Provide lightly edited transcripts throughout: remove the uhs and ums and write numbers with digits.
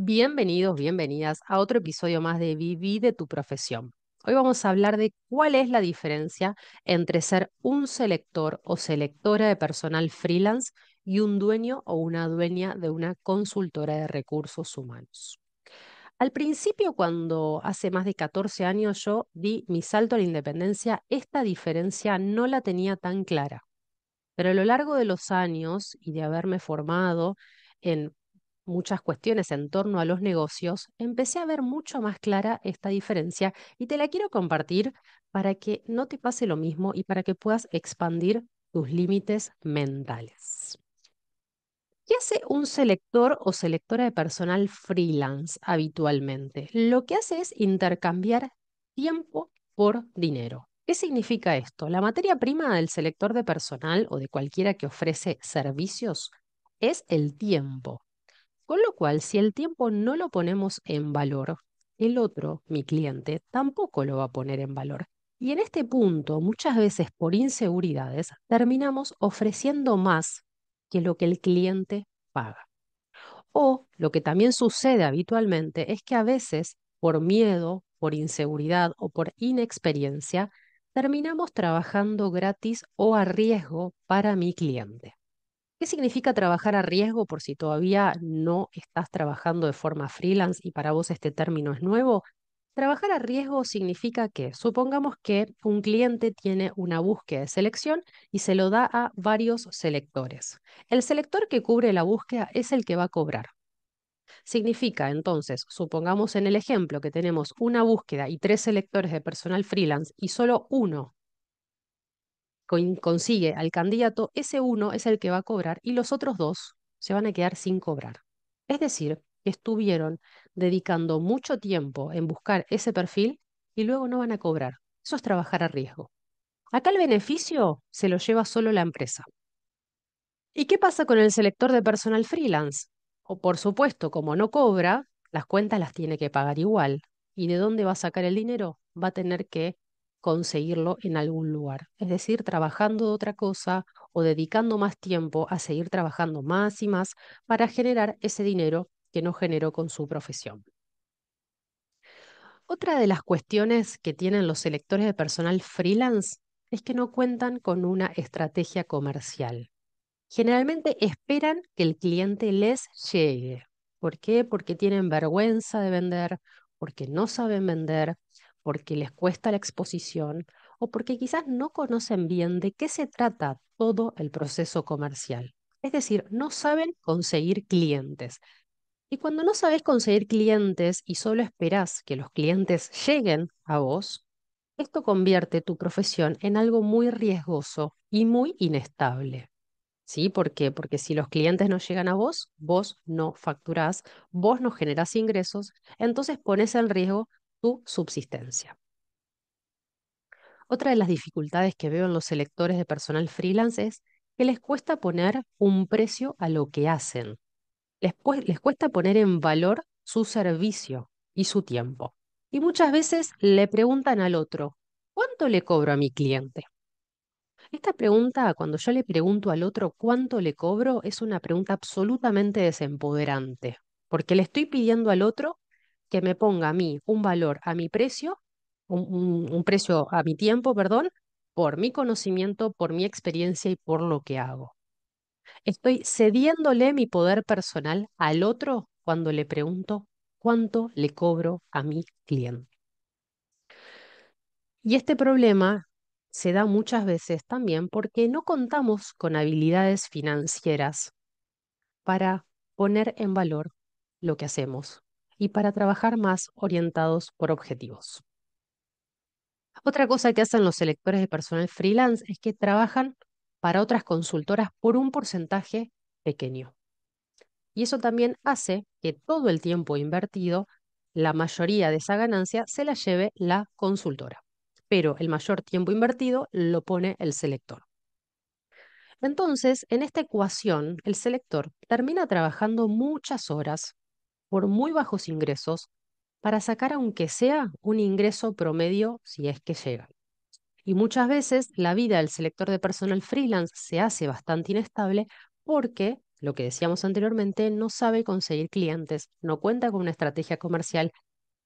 Bienvenidos, bienvenidas a otro episodio más de Viví de tu profesión. Hoy vamos a hablar de cuál es la diferencia entre ser un selector o selectora de personal freelance y un dueño o una dueña de una consultora de recursos humanos. Al principio, cuando hace más de 14 años yo di mi salto a la independencia, esta diferencia no la tenía tan clara. Pero a lo largo de los años y de haberme formado en muchas cuestiones en torno a los negocios, empecé a ver mucho más clara esta diferencia y te la quiero compartir para que no te pase lo mismo y para que puedas expandir tus límites mentales. ¿Qué hace un selector o selectora de personal freelance habitualmente? Lo que hace es intercambiar tiempo por dinero. ¿Qué significa esto? La materia prima del selector de personal o de cualquiera que ofrece servicios es el tiempo. Con lo cual, si el tiempo no lo ponemos en valor, el otro, mi cliente, tampoco lo va a poner en valor. Y en este punto, muchas veces por inseguridades, terminamos ofreciendo más que lo que el cliente paga. O lo que también sucede habitualmente es que a veces, por miedo, por inseguridad o por inexperiencia, terminamos trabajando gratis o a riesgo para mi cliente. ¿Qué significa trabajar a riesgo por si todavía no estás trabajando de forma freelance y para vos este término es nuevo? Trabajar a riesgo significa que, supongamos que un cliente tiene una búsqueda de selección y se lo da a varios selectores. El selector que cubre la búsqueda es el que va a cobrar. Significa entonces, supongamos en el ejemplo que tenemos una búsqueda y tres selectores de personal freelance y solo uno consigue al candidato, ese uno es el que va a cobrar y los otros dos se van a quedar sin cobrar. Es decir, que estuvieron dedicando mucho tiempo en buscar ese perfil y luego no van a cobrar. Eso es trabajar a riesgo. Acá el beneficio se lo lleva solo la empresa. ¿Y qué pasa con el selector de personal freelance? O por supuesto, como no cobra, las cuentas las tiene que pagar igual. ¿Y de dónde va a sacar el dinero? Va a tener que conseguirlo en algún lugar. Es decir, trabajando de otra cosa o dedicando más tiempo a seguir trabajando más y más para generar ese dinero que no generó con su profesión. Otra de las cuestiones que tienen los selectores de personal freelance es que no cuentan con una estrategia comercial. Generalmente esperan que el cliente les llegue. ¿Por qué? Porque tienen vergüenza de vender, porque no saben vender, porque les cuesta la exposición o porque quizás no conocen bien de qué se trata todo el proceso comercial. Es decir, no saben conseguir clientes. Y cuando no sabes conseguir clientes y solo esperás que los clientes lleguen a vos, esto convierte tu profesión en algo muy riesgoso y muy inestable. ¿Sí? ¿Por qué? Porque si los clientes no llegan a vos, vos no facturás, vos no generás ingresos, entonces pones en riesgo tu subsistencia. Otra de las dificultades que veo en los selectores de personal freelance es que les cuesta poner un precio a lo que hacen. Les cuesta poner en valor su servicio y su tiempo. Y muchas veces le preguntan al otro, ¿cuánto le cobro a mi cliente? Esta pregunta, cuando yo le pregunto al otro cuánto le cobro, es una pregunta absolutamente desempoderante, porque le estoy pidiendo al otro que me ponga a mí un valor a mi precio, un precio a mi tiempo, perdón, por mi conocimiento, por mi experiencia y por lo que hago. Estoy cediéndole mi poder personal al otro cuando le pregunto cuánto le cobro a mi cliente. Y este problema se da muchas veces también porque no contamos con habilidades financieras para poner en valor lo que hacemos y para trabajar más orientados por objetivos. Otra cosa que hacen los selectores de personal freelance es que trabajan para otras consultoras por un porcentaje pequeño. Y eso también hace que todo el tiempo invertido, la mayoría de esa ganancia se la lleve la consultora. Pero el mayor tiempo invertido lo pone el selector. Entonces, en esta ecuación, el selector termina trabajando muchas horas por muy bajos ingresos para sacar aunque sea un ingreso promedio si es que llega. Y muchas veces la vida del selector de personal freelance se hace bastante inestable porque lo que decíamos anteriormente, no sabe conseguir clientes, no cuenta con una estrategia comercial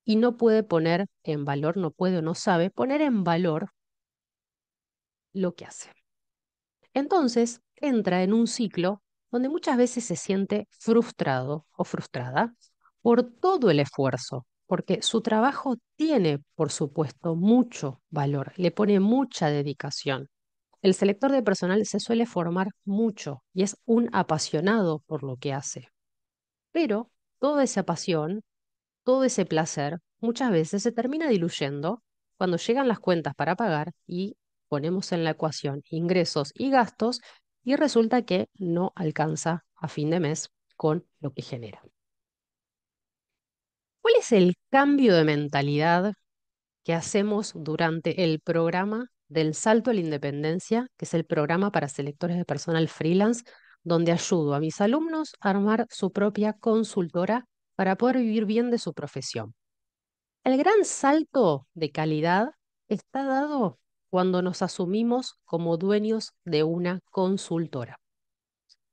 y no puede poner en valor, no puede o no sabe poner en valor lo que hace. Entonces entra en un ciclo donde muchas veces se siente frustrado o frustrada por todo el esfuerzo, porque su trabajo tiene, por supuesto, mucho valor, le pone mucha dedicación. El selector de personal se suele formar mucho y es un apasionado por lo que hace, pero toda esa pasión, todo ese placer, muchas veces se termina diluyendo cuando llegan las cuentas para pagar y ponemos en la ecuación ingresos y gastos y resulta que no alcanza a fin de mes con lo que genera. ¿Cuál es el cambio de mentalidad que hacemos durante el programa del Salto a la Independencia, que es el programa para selectores de personal freelance, donde ayudo a mis alumnos a armar su propia consultora para poder vivir bien de su profesión? El gran salto de calidad está dado cuando nos asumimos como dueños de una consultora.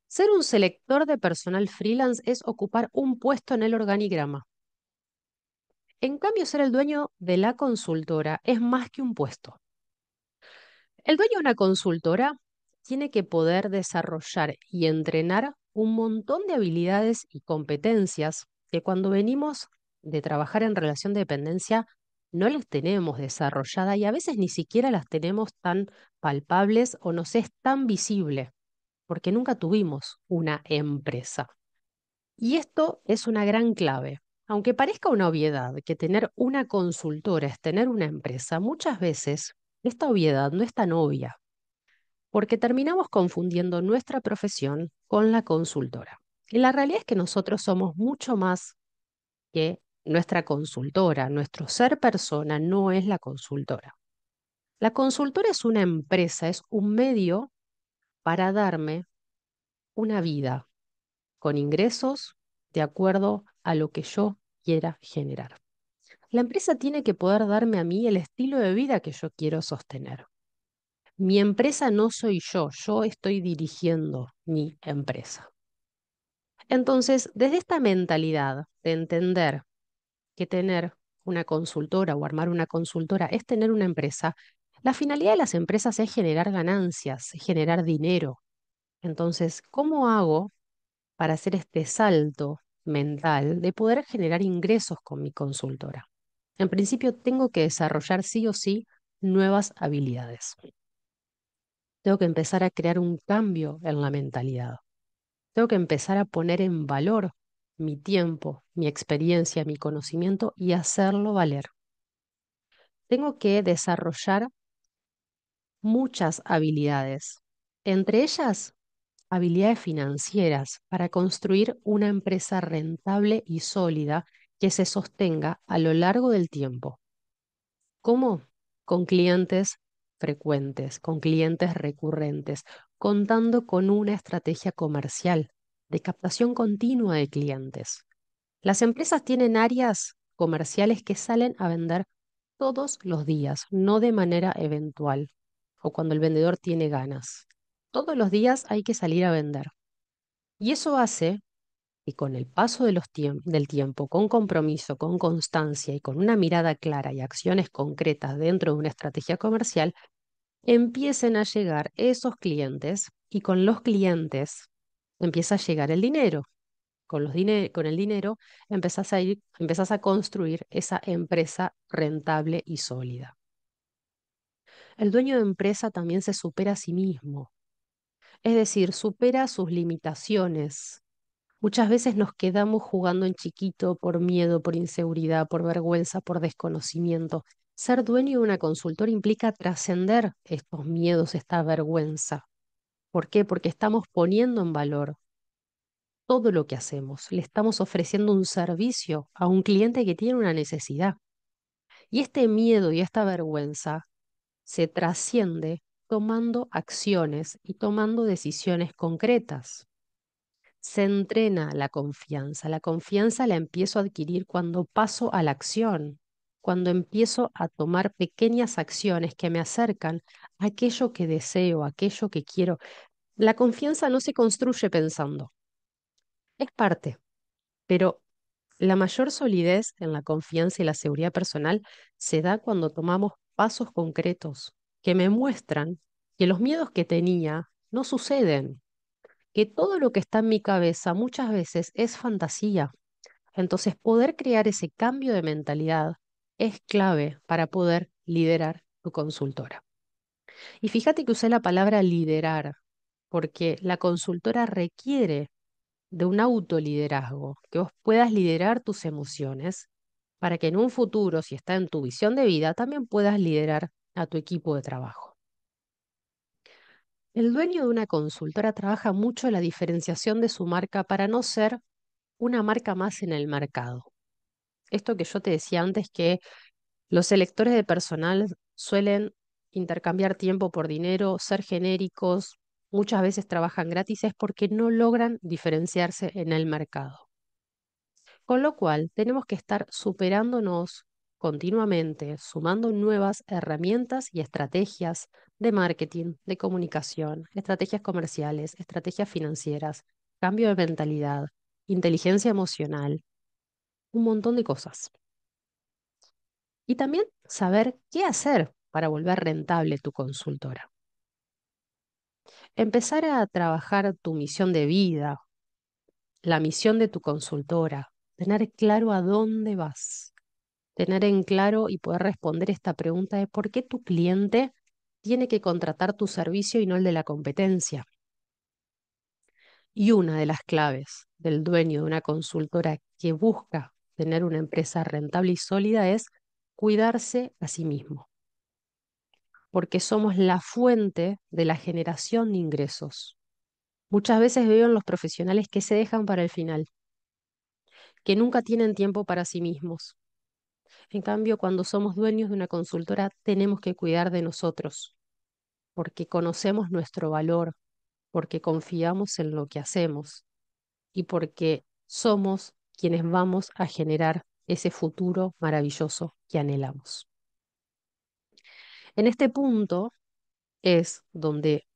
Ser un selector de personal freelance es ocupar un puesto en el organigrama. En cambio, ser el dueño de la consultora es más que un puesto. El dueño de una consultora tiene que poder desarrollar y entrenar un montón de habilidades y competencias que cuando venimos de trabajar en relación de dependencia no las tenemos desarrolladas y a veces ni siquiera las tenemos tan palpables o nos es tan visible porque nunca tuvimos una empresa. Y esto es una gran clave. Aunque parezca una obviedad que tener una consultora es tener una empresa, muchas veces esta obviedad no es tan obvia porque terminamos confundiendo nuestra profesión con la consultora. Y la realidad es que nosotros somos mucho más que nuestra consultora. Nuestro ser persona no es la consultora. La consultora es una empresa, es un medio para darme una vida con ingresos de acuerdo a lo que yo quiera generar. La empresa tiene que poder darme a mí el estilo de vida que yo quiero sostener. Mi empresa no soy yo estoy dirigiendo mi empresa. Entonces, desde esta mentalidad de entender que tener una consultora o armar una consultora es tener una empresa, la finalidad de las empresas es generar ganancias, es generar dinero. Entonces, ¿cómo hago para hacer este salto mental de poder generar ingresos con mi consultora? En principio, tengo que desarrollar sí o sí nuevas habilidades. Tengo que empezar a crear un cambio en la mentalidad. Tengo que empezar a poner en valor mi tiempo, mi experiencia, mi conocimiento y hacerlo valer. Tengo que desarrollar muchas habilidades, entre ellas habilidades financieras para construir una empresa rentable y sólida que se sostenga a lo largo del tiempo. ¿Cómo? Con clientes frecuentes, con clientes recurrentes, contando con una estrategia comercial de captación continua de clientes. Las empresas tienen áreas comerciales que salen a vender todos los días, no de manera eventual o cuando el vendedor tiene ganas. Todos los días hay que salir a vender. Y eso hace que con el paso de del tiempo, con compromiso, con constancia y con una mirada clara y acciones concretas dentro de una estrategia comercial, empiecen a llegar esos clientes y con los clientes empieza a llegar el dinero. Con el dinero empezás a construir esa empresa rentable y sólida. El dueño de empresa también se supera a sí mismo, es decir, supera sus limitaciones. Muchas veces nos quedamos jugando en chiquito por miedo, por inseguridad, por vergüenza, por desconocimiento. Ser dueño de una consultora implica trascender estos miedos, esta vergüenza. ¿Por qué? Porque estamos poniendo en valor todo lo que hacemos. Le estamos ofreciendo un servicio a un cliente que tiene una necesidad. Y este miedo y esta vergüenza se trasciende tomando acciones y tomando decisiones concretas. Se entrena la confianza. La confianza la empiezo a adquirir cuando paso a la acción, cuando empiezo a tomar pequeñas acciones que me acercan a aquello que deseo, a aquello que quiero. La confianza no se construye pensando. Es parte, pero la mayor solidez en la confianza y la seguridad personal se da cuando tomamos pasos concretos que me muestran que los miedos que tenía no suceden, que todo lo que está en mi cabeza muchas veces es fantasía. Entonces, poder crear ese cambio de mentalidad es clave para poder liderar tu consultora. Y fíjate que usé la palabra liderar, porque la consultora requiere de un autoliderazgo, que vos puedas liderar tus emociones para que en un futuro, si está en tu visión de vida, también puedas liderar a tu equipo de trabajo. El dueño de una consultora trabaja mucho la diferenciación de su marca para no ser una marca más en el mercado. Esto que yo te decía antes, que los selectores de personal suelen intercambiar tiempo por dinero, ser genéricos, muchas veces trabajan gratis, es porque no logran diferenciarse en el mercado. Con lo cual, tenemos que estar superándonos continuamente, sumando nuevas herramientas y estrategias de marketing, de comunicación, estrategias comerciales, estrategias financieras, cambio de mentalidad, inteligencia emocional, un montón de cosas. Y también saber qué hacer para volver rentable tu consultora. Empezar a trabajar tu misión de vida, la misión de tu consultora, tener claro a dónde vas, tener en claro y poder responder esta pregunta de por qué tu cliente tiene que contratar tu servicio y no el de la competencia. Y una de las claves del dueño de una consultora que busca tener una empresa rentable y sólida es cuidarse a sí mismo, porque somos la fuente de la generación de ingresos. Muchas veces veo en los profesionales que se dejan para el final, que nunca tienen tiempo para sí mismos. En cambio, cuando somos dueños de una consultora, tenemos que cuidar de nosotros, porque conocemos nuestro valor, porque confiamos en lo que hacemos y porque somos quienes vamos a generar ese futuro maravilloso que anhelamos. En este punto es donde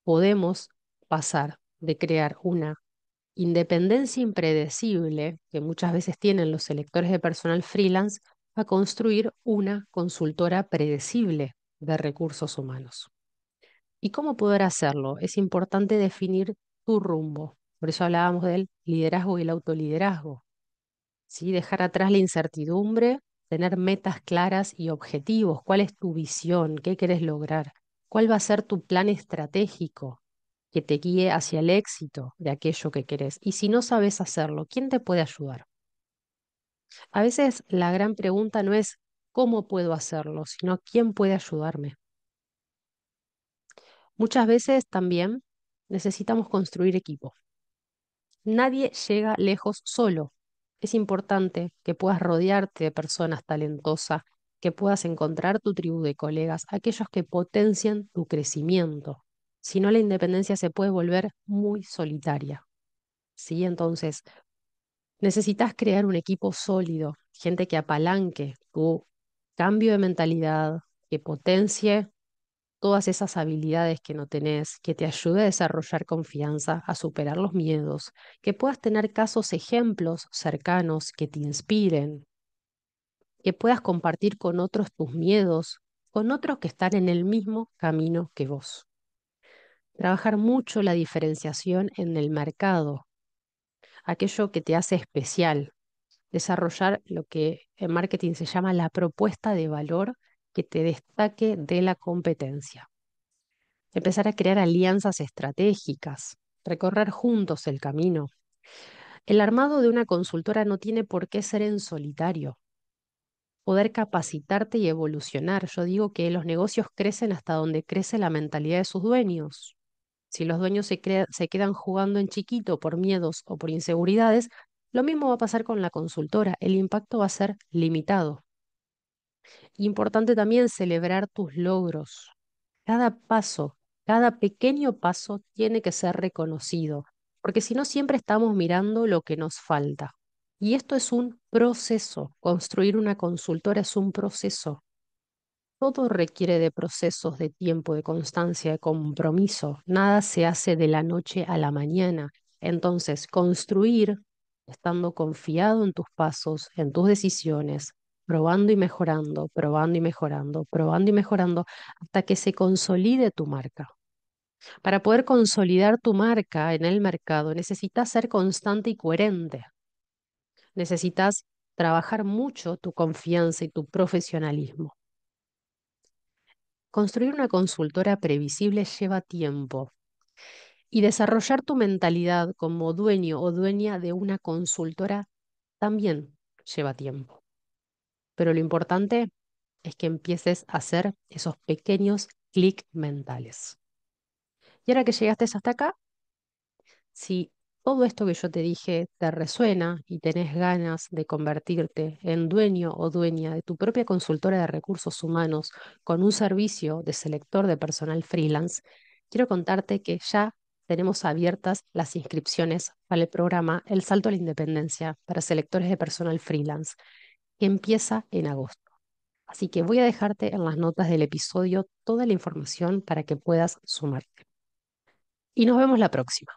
podemos pasar de crear una independencia impredecible que muchas veces tienen los selectores de personal freelance a construir una consultora predecible de recursos humanos. ¿Y cómo poder hacerlo? Es importante definir tu rumbo. Por eso hablábamos del liderazgo y el autoliderazgo. ¿Sí? Dejar atrás la incertidumbre, tener metas claras y objetivos. ¿Cuál es tu visión? ¿Qué quieres lograr? ¿Cuál va a ser tu plan estratégico que te guíe hacia el éxito de aquello que querés? Y si no sabes hacerlo, ¿quién te puede ayudar? A veces la gran pregunta no es cómo puedo hacerlo, sino quién puede ayudarme. Muchas veces también necesitamos construir equipo. Nadie llega lejos solo. Es importante que puedas rodearte de personas talentosas, que puedas encontrar tu tribu de colegas, aquellos que potencian tu crecimiento. Si no, la independencia se puede volver muy solitaria. ¿Sí? Entonces, necesitas crear un equipo sólido, gente que apalanque tu cambio de mentalidad, que potencie todas esas habilidades que no tenés, que te ayude a desarrollar confianza, a superar los miedos, que puedas tener casos, ejemplos cercanos que te inspiren, que puedas compartir con otros tus miedos, con otros que están en el mismo camino que vos. Trabajar mucho la diferenciación en el mercado, aquello que te hace especial, desarrollar lo que en marketing se llama la propuesta de valor que te destaque de la competencia. Empezar a crear alianzas estratégicas, recorrer juntos el camino. El armado de una consultora no tiene por qué ser en solitario. Poder capacitarte y evolucionar. Yo digo que los negocios crecen hasta donde crece la mentalidad de sus dueños. Si los dueños se quedan jugando en chiquito por miedos o por inseguridades, lo mismo va a pasar con la consultora. El impacto va a ser limitado. Importante también celebrar tus logros. Cada paso, cada pequeño paso tiene que ser reconocido, porque si no siempre estamos mirando lo que nos falta. Y esto es un proceso. Construir una consultora es un proceso. Todo requiere de procesos de tiempo, de constancia, de compromiso. Nada se hace de la noche a la mañana. Entonces, construir estando confiado en tus pasos, en tus decisiones, probando y mejorando, probando y mejorando, probando y mejorando, hasta que se consolide tu marca. Para poder consolidar tu marca en el mercado, necesitas ser constante y coherente. Necesitas trabajar mucho tu confianza y tu profesionalismo. Construir una consultora previsible lleva tiempo y desarrollar tu mentalidad como dueño o dueña de una consultora también lleva tiempo. Pero lo importante es que empieces a hacer esos pequeños clics mentales. Y ahora que llegaste hasta acá, si todo esto que yo te dije te resuena y tenés ganas de convertirte en dueño o dueña de tu propia consultora de recursos humanos con un servicio de selector de personal freelance, quiero contarte que ya tenemos abiertas las inscripciones para el programa El Salto a la Independencia para selectores de personal freelance, que empieza en agosto. Así que voy a dejarte en las notas del episodio toda la información para que puedas sumarte. Y nos vemos la próxima.